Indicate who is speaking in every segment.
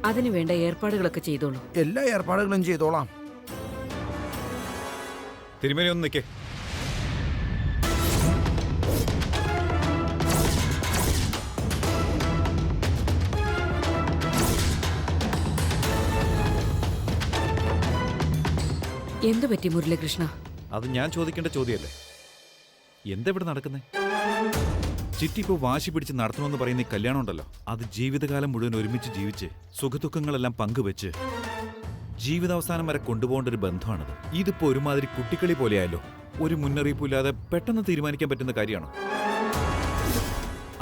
Speaker 1: അതിനു വേണ്ട ഏർപ്പാടുകളൊക്കെ ചെയ്തോളൂ.
Speaker 2: എല്ലാ ഏർപ്പാടുകളും ചെയ്തോളാം.
Speaker 3: തിരുമേനി ഒന്ന് നിൽക്കേ.
Speaker 1: എന്തു പറ്റി മുരളീകൃഷ്ണ?
Speaker 3: അത് ഞാൻ ചോദിക്കേണ്ട ചോദ്യമല്ലേ? എന്തെവിടെ നടക്കുന്നേ? ചിറ്റി ഇപ്പോൾ വാശി പിടിച്ച് നടത്തണമെന്ന് പറയുന്ന ഈ കല്യാണം ഉണ്ടല്ലോ, അത് ജീവിതകാലം മുഴുവൻ ഒരുമിച്ച് ജീവിച്ച് സുഖദുഃഖങ്ങളെല്ലാം പങ്കുവെച്ച് ജീവിതാവസാനം വരെ കൊണ്ടുപോകേണ്ട ഒരു ബന്ധമാണത്. ഇതിപ്പോ ഒരുമാതിരി കുട്ടിക്കളി പോലെയായല്ലോ. ഒരു മുന്നറിയിപ്പില്ലാതെ പെട്ടെന്ന് തീരുമാനിക്കാൻ പറ്റുന്ന കാര്യമാണോ?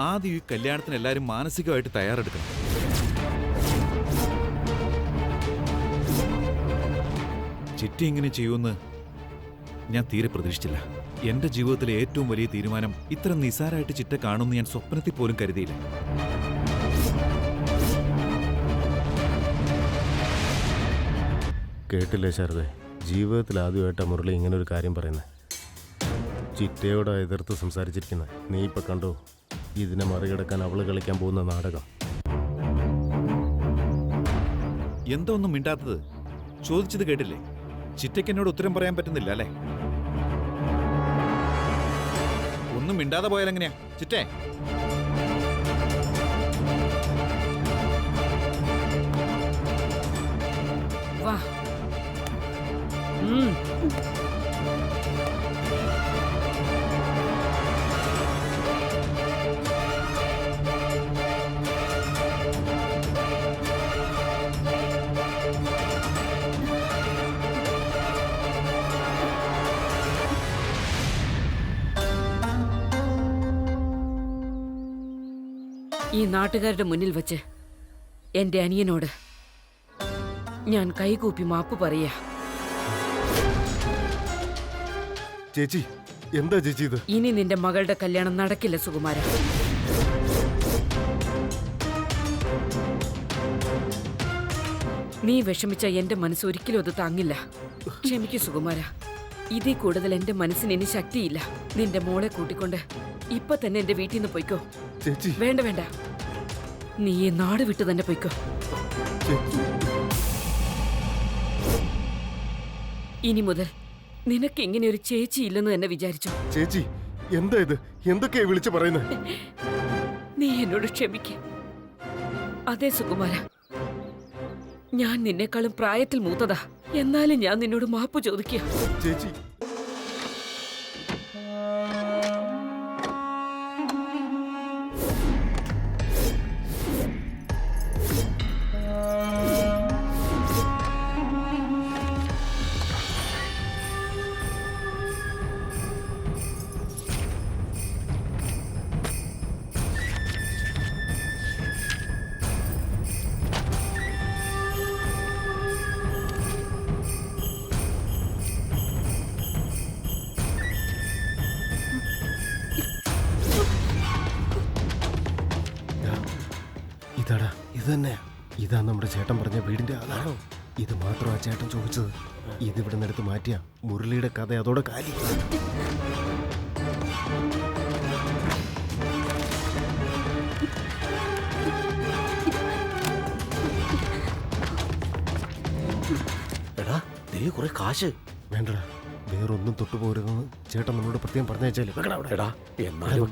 Speaker 3: ആദ്യം ഈ കല്യാണത്തിന് എല്ലാവരും മാനസികമായിട്ട് തയ്യാറെടുക്കണം. ചിറ്റി ഇങ്ങനെ ചെയ്യുമെന്ന് ഞാൻ തീരെ പ്രതീക്ഷിച്ചില്ല. എന്റെ ജീവിതത്തിലെ ഏറ്റവും വലിയ തീരുമാനം ഇത്ര നിസാരമായിട്ട് ചിറ്റ കാണുമെന്ന് ഞാൻ സ്വപ്നത്തിൽ പോലും കരുതിയില്ല.
Speaker 4: കേട്ടില്ലേ ശാരദേ, ജീവിതത്തിൽ ആദ്യമായിട്ടാണ് മുരളി ഇങ്ങനെ ഒരു കാര്യം പറയുന്നത്. ചിറ്റയോട് എതിർത്ത് സംസാരിച്ചിരിക്കുന്നത്. നീ ഇപ്പം കണ്ടോ ഇതിനെ മറികടക്കാൻ അവള് കളിക്കാൻ പോകുന്ന നാടകം.
Speaker 3: എന്താ ഒന്നും മിണ്ടാത്തത്? ചോദിച്ചത് കേട്ടില്ലേ? ചിറ്റയ്ക്ക് എന്നോട് ഉത്തരം പറയാൻ പറ്റുന്നില്ല അല്ലേ? ഒന്നും മിണ്ടാതെ പോയാൽ എങ്ങനെയാ ചിറ്റേ?
Speaker 1: വാ. ഈ നാട്ടുകാരുടെ മുന്നിൽ വച്ച് എന്റെ അനിയനോട് ഞാൻ കൈകൂപ്പി മാപ്പ് പറയാ.
Speaker 4: ചേച്ചി, എന്താ ചേച്ചി ഇത്?
Speaker 1: ഇനി നിന്റെ മകളുടെ കല്യാണം നടക്കില്ല സുകുമാര. നീ വിഷമിച്ച എന്റെ മനസ്സ് ഒരിക്കലും അത് താങ്ങില്ല. ക്ഷമിക്കൂ സുകുമാര. ഇതിൽ കൂടുതൽ എന്റെ മനസ്സിന് ഇനി ശക്തിയില്ല. നിന്റെ മോളെ കൂട്ടിക്കൊണ്ട് ഇപ്പൊ തന്നെ എന്റെ വീട്ടിൽ നിന്ന് പൊയ്ക്കോ.
Speaker 4: ചേച്ചി,
Speaker 1: വേണ്ട വേണ്ട, നീ ഈ നാട് വിട്ടു തന്നെ പൊയ്ക്കോ. ഇനി മുതൽ നിനക്ക് ഇങ്ങനെ ഒരു ചേച്ചി ഇല്ലെന്ന് തന്നെ വിചാരിച്ചോ.
Speaker 4: ചേച്ചി, എന്താ ഇത്? എന്തൊക്കെയാ വിളിച്ചു പറയുന്നത്?
Speaker 1: നീ എന്നോട് ക്ഷമിക്ക. അതെ സുകുമാര, ഞാൻ നിന്നെക്കാളും പ്രായത്തിൽ മൂത്തതാ. എന്നാലും ഞാൻ നിന്നോട് മാപ്പ് ചോദിക്കുക.
Speaker 4: ചേച്ചി, ഇതാടാ, ഇത് തന്നെ. ഇതാ നമ്മുടെ ചേട്ടൻ പറഞ്ഞ വീടിന്റെ ആളാണോ? ഇത് മാത്രം ആ ചേട്ടൻ ചോദിച്ചത്. ഇതിവിടെ നിന്നെടുത്ത് മാറ്റിയ മുരളിയുടെ കഥ അതോടെ കാലി.
Speaker 5: എടാ, ദേ കുറെ കാശ്.
Speaker 4: വേണ്ടടാ, വേറൊന്നും തൊട്ടുപോരുതെന്ന് ചേട്ടൻ നമ്മളോട് പ്രത്യേകം പറഞ്ഞേച്ചാലേ.
Speaker 5: എടാ, എന്നാലും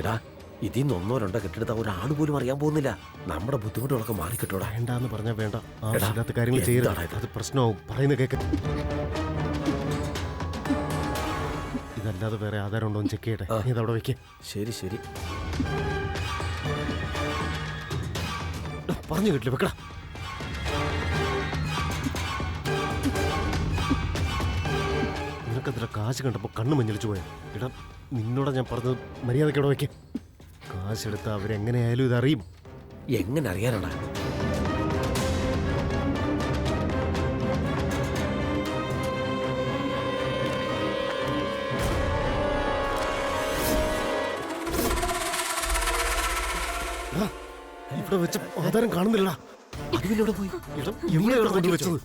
Speaker 5: എടാ, ഇതിന്ന് ഒന്നോ രണ്ടോ കെട്ടിടത്ത ഒരാട് പോലും അറിയാൻ പോകുന്നില്ല. നമ്മുടെ ബുദ്ധിമുട്ടുകളൊക്കെ മാറിക്കിട്ടോടാ.
Speaker 4: വേണ്ടാന്ന് പറഞ്ഞാൽ വേണ്ട. ആവശ്യമില്ലാത്ത കാര്യങ്ങൾ ചെയ്യരുത്. അത് പ്രശ്നമാവും. പറയുന്ന കേൾക്ക. ഇതല്ലാതെ വേറെ ആധാരം ഉണ്ടോ എന്ന് ചെക്ക് ചെയ്യട്ടെ. നീ ഇതവിടെ വെക്കേ.
Speaker 5: ശരി ശരി.
Speaker 4: പറഞ്ഞു കേട്ടില്ല, വെക്കടാ. നിനക്കത്ര കാശ് കണ്ടപ്പോൾ കണ്ണ് മഞ്ഞളിച്ചു പോയാ. ഇടാ, നിന്നോടാ ഞാൻ പറഞ്ഞത് മര്യാദയ്ക്ക് അവിടെ വെക്കേ. കാശെടുത്ത് അവരെങ്ങനെയായാലും ഇതറിയും.
Speaker 5: എങ്ങനെ അറിയാനാടാ?
Speaker 4: ഇവിടെ വെച്ച ആധാരം കാണുന്നില്ലടാ.
Speaker 5: അതിവിടെ പോയി.
Speaker 4: എവിടെയാണ് കൊണ്ടുവച്ചത്?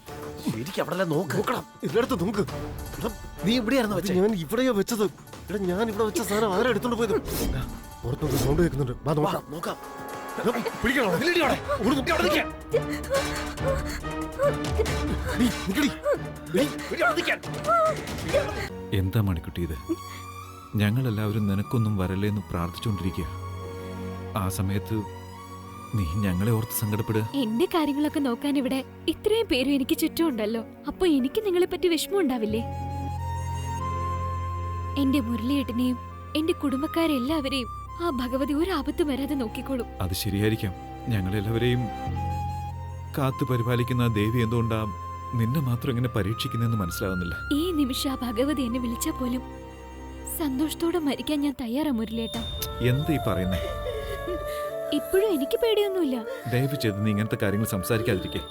Speaker 5: ശരിക്കും അവിടെ നോക്കണം.
Speaker 4: ഇതിനടുത്ത് നോക്ക്.
Speaker 5: നീ ഇവിടെയായിരുന്നു വെച്ചത്?
Speaker 4: ഞാൻ ഇവിടെയാ വെച്ചത്. ഇവിടെ ഞാൻ ഇവിടെ വെച്ച സാധനം ആരും എടുത്തോണ്ട് പോയത്. പുറത്തുനിന്ന് സൗണ്ട് കേൾക്കുന്നുണ്ട്. വാ നോക്കാം.
Speaker 5: നോക്കാം. പിടിക്കണോ? നില്ലെടി അവിടെ. ഒരു കുട്ടി അവിടെ നിൽക്കാൻ. നീ നിൽക്കടി. നീ അവിടെ നിൽക്കാൻ.
Speaker 3: എന്താ മണിക്കുട്ടി ഇത്? ഞങ്ങളെല്ലാവരും നിനക്കൊന്നും വരല്ലേ എന്ന് പ്രാർത്ഥിച്ചുകൊണ്ടിരിക്കുക. ആ സമയത്ത് നീ ഞങ്ങളെ ഓർത്ത് സങ്കടപ്പെടുക.
Speaker 2: എന്റെ കാര്യങ്ങളൊക്കെ നോക്കാൻ ഇവിടെ ഇത്രയും പേരും എനിക്ക് ചുറ്റും ഉണ്ടല്ലോ. അപ്പൊ എനിക്ക് നിങ്ങളെ പറ്റി വിഷമം ഉണ്ടാവില്ലേ? എന്റെ മുരളിയേട്ടനെയും എന്റെ കുടുംബക്കാരെല്ലാവരെയും ആ ഭഗവതി ഒരു ആപത്തും വരാതെ നോക്കിക്കോളും.
Speaker 3: അത് ശരിയായിരിക്കാം. ഞങ്ങളെല്ലാവരെയും കാത്തു പരിപാലിക്കുന്ന ആ ദേവി എന്തുകൊണ്ടാ നിന്നെ മാത്രം ഇങ്ങനെ പരീക്ഷിക്കുന്നതെന്ന് മനസ്സിലാവുന്നില്ല.
Speaker 2: ഈ നിമിഷം ആ ഭഗവതി എന്നെ വിളിച്ചാ പോലും സന്തോഷത്തോടെ മരിക്കാൻ ഞാൻ തയ്യാറാ മുരളിയേട്ടാ.
Speaker 3: എന്താ ഈ പറയുന്നേ?
Speaker 2: ഇപ്പോഴും എനിക്ക് പേടിയൊന്നുമില്ല.
Speaker 3: ദയവ് ചെയ്ത് നീ ഇങ്ങനത്തെ കാര്യങ്ങൾ സംസാരിക്കാതിരിക്കേ.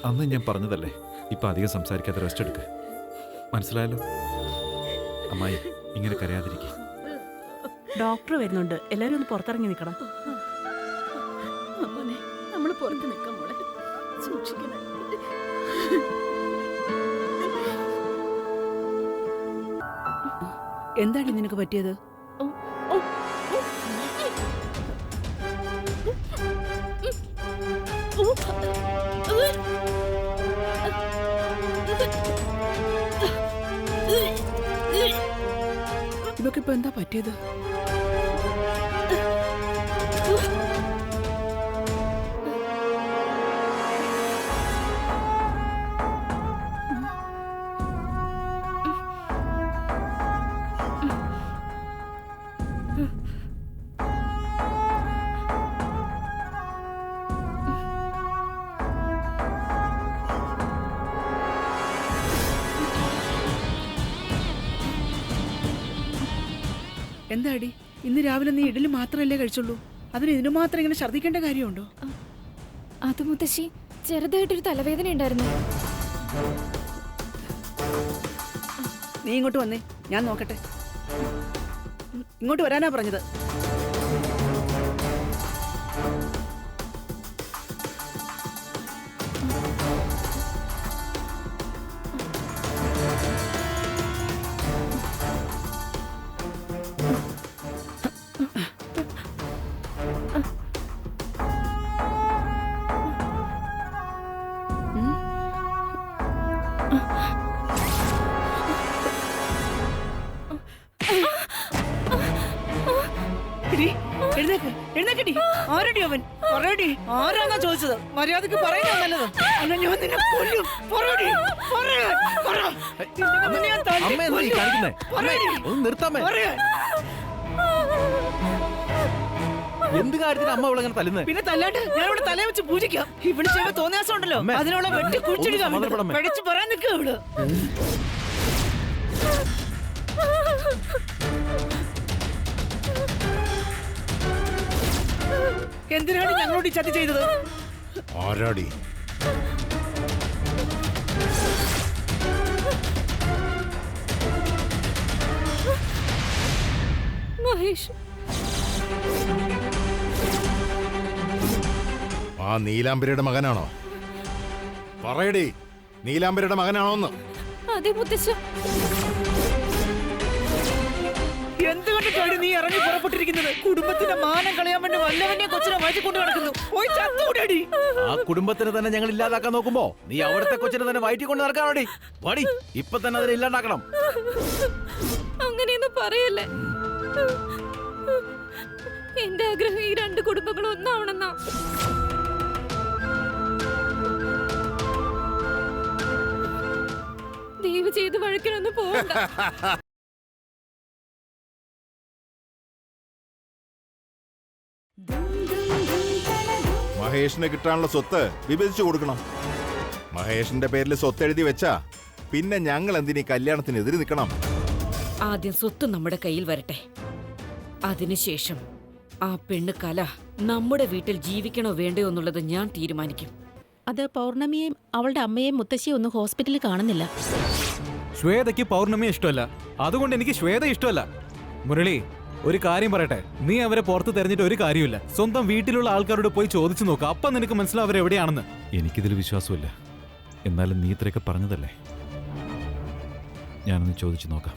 Speaker 3: അന്ന് ഞാൻ പറഞ്ഞതല്ലേ, ഇപ്പൊ അധികം സംസാരിക്കാതെ റെസ്റ്റ് എടുക്ക. മനസ്സിലായല്ലോ? അമ്മായി ഇങ്ങനെ കരയാതിരിക്കേ.
Speaker 6: ഡോക്ടർ വരുന്നുണ്ട്, എല്ലാരും ഒന്ന് പുറത്തിറങ്ങി നിൽക്കണം.
Speaker 1: നമ്മൾ പുറത്ത് നിൽക്കാൻ മോളെ, സൂക്ഷിക്കണം.
Speaker 6: എന്താണ് നിനക്ക് പറ്റിയത്? ഇവക്ക് ഇപ്പൊ എന്താ പറ്റിയത്? എന്താടി, ഇന്ന് രാവിലെ നീ ഇഡലി മാത്രമല്ലേ കഴിച്ചുള്ളൂ? അതിന് ഇതിനു മാത്രം ഇങ്ങനെ ഛർദ്ദിക്കേണ്ട കാര്യമുണ്ടോ?
Speaker 2: അത് മുത്തശ്ശി, ചെറുതായിട്ടൊരു തലവേദന ഉണ്ടായിരുന്നു.
Speaker 6: നീ ഇങ്ങോട്ട് വന്നേ, ഞാൻ നോക്കട്ടെ. ഇങ്ങോട്ട് വരാനാ പറഞ്ഞത്. എഴുന്നേക്കടി. ആരടി അവൻ? പറയടി, ആരാന്നാ ചോദിച്ചത്? മര്യാദക്ക് പറയുന്ന നല്ലത്. അല്ല ഞാൻ നിന്നെ കൊല്ലും. പറയടി, പറയാൻ, പറ. നിന്നെ ഞാൻ തല്ലി
Speaker 5: അമ്മ എന്താ ഈ
Speaker 6: കൊല്ലും.
Speaker 5: കാണിക്കുന്നേ?
Speaker 6: പറയടി,
Speaker 5: ഒന്ന് നിർത്താമേ.
Speaker 6: പറയാൻ.
Speaker 5: എന്ത് കാര്യത്തിന് അമ്മ ഇവിടെ ഇങ്ങനെ തല്ലുന്നേ?
Speaker 6: പിന്നെ തല്ലാണ്ട് ഞാൻ ഇവിടെ തലയെ വെച്ച് പൂജിക്കാം. ഇവിടെ ചെയ്യുമ്പോ തോന്നിയാസം ഉണ്ടല്ലോ,
Speaker 5: അമ്മേ,
Speaker 6: അതിനുള്ള വെട്ടി കുഴിച്ചിടുക.
Speaker 5: ഒന്ന് സമാധാനപ്പെടമ്മേ.
Speaker 6: പഠിച്ചു പറയാൻ നിൽക്കുക ഇവിടെ. എന്തിനാണ് ഞങ്ങളോട് ഈ ചതി ചെയ്തത്?
Speaker 4: ആരാടി?
Speaker 2: മഹേഷ്,
Speaker 4: ആ നീലാംബരിയുടെ മകനാണോ? പറയടി, നീലാംബരിയുടെ മകനാണോന്ന്.
Speaker 2: അതെ മുത്തശ്ശ.
Speaker 6: എന്ത് കണ്ടിട്ടാണ് നീ ഇറങ്ങി പുറപ്പെട്ടിരിക്കുന്നത്? കുടുംബത്തിന്റെ മാനം കളയാൻ വേണ്ടി വല്ലവനെ കൊച്ചിനെ വയറ്റി കൊണ്ട് നടക്കുന്നു. പോയി ചത്തുകൂടി.
Speaker 5: ആ കുടുംബത്തിനെ തന്നെ ഞങ്ങൾ ഇല്ലാതാക്കാൻ നോക്കുമ്പോ നീ അവിടുത്തെ കൊച്ചിനെ തന്നെ വയറ്റിക്കൊണ്ട് നടക്കാനോടി. വാടി, ഇപ്പൊ തന്നെ അതിനെ ഇല്ലാണ്ടാക്കണം.
Speaker 2: അങ്ങനെയൊന്നും പറയല്ലേ. എന്റെ ആഗ്രഹം ഈ രണ്ട് കുടുംബങ്ങളും ഒന്നാവണമെന്നാ. ദയവ് ചെയ്ത് വഴക്കിനൊന്നും പോകണ്ട.
Speaker 7: മഹേഷിന് കിട്ടാനുള്ള സ്വത്ത് വിഭജിച്ചു കൊടുക്കണം. മഹേഷിന്റെ പേരിൽ സ്വത്ത് എഴുതി വെച്ചാ പിന്നെ ഞങ്ങൾ എന്തിനീ കല്യാണത്തിനെതിരെ നിൽക്കണം?
Speaker 1: ആദ്യം സ്വത്ത് നമ്മുടെ കയ്യിൽ വരട്ടെ. അതിനുശേഷം ആ പെണ്ണ് കല നമ്മുടെ വീട്ടിൽ ജീവിക്കണോ വേണ്ടയോ എന്നുള്ളത് ഞാൻ തീരുമാനിക്കും.
Speaker 8: അത് പൗർണമിയെയും അവളുടെ അമ്മയെയും മുത്തശ്ശിയും ഒന്നും ഹോസ്പിറ്റലിൽ കാണുന്നില്ല.
Speaker 9: ശ്വേതയ്ക്ക് പൗർണമിയെ ഇഷ്ടമല്ല, അതുകൊണ്ട് എനിക്ക് ശ്വേത ഇഷ്ടമല്ല. മുരളി, ഒരു കാര്യം പറയട്ടെ, നീ അവരെ പുറത്ത് തെരഞ്ഞിട്ട് ഒരു കാര്യമില്ല. സ്വന്തം വീട്ടിലുള്ള ആൾക്കാരോട് പോയി ചോദിച്ചു നോക്കുക, അപ്പം നിനക്ക് മനസ്സിലാവും അവരെവിടെയാണെന്ന്.
Speaker 3: എനിക്കിതിൽ വിശ്വാസമില്ല. എന്നാലും നീ ഇത്രയൊക്കെ പറഞ്ഞതല്ലേ, ഞാനൊന്ന് ചോദിച്ചു നോക്കാം.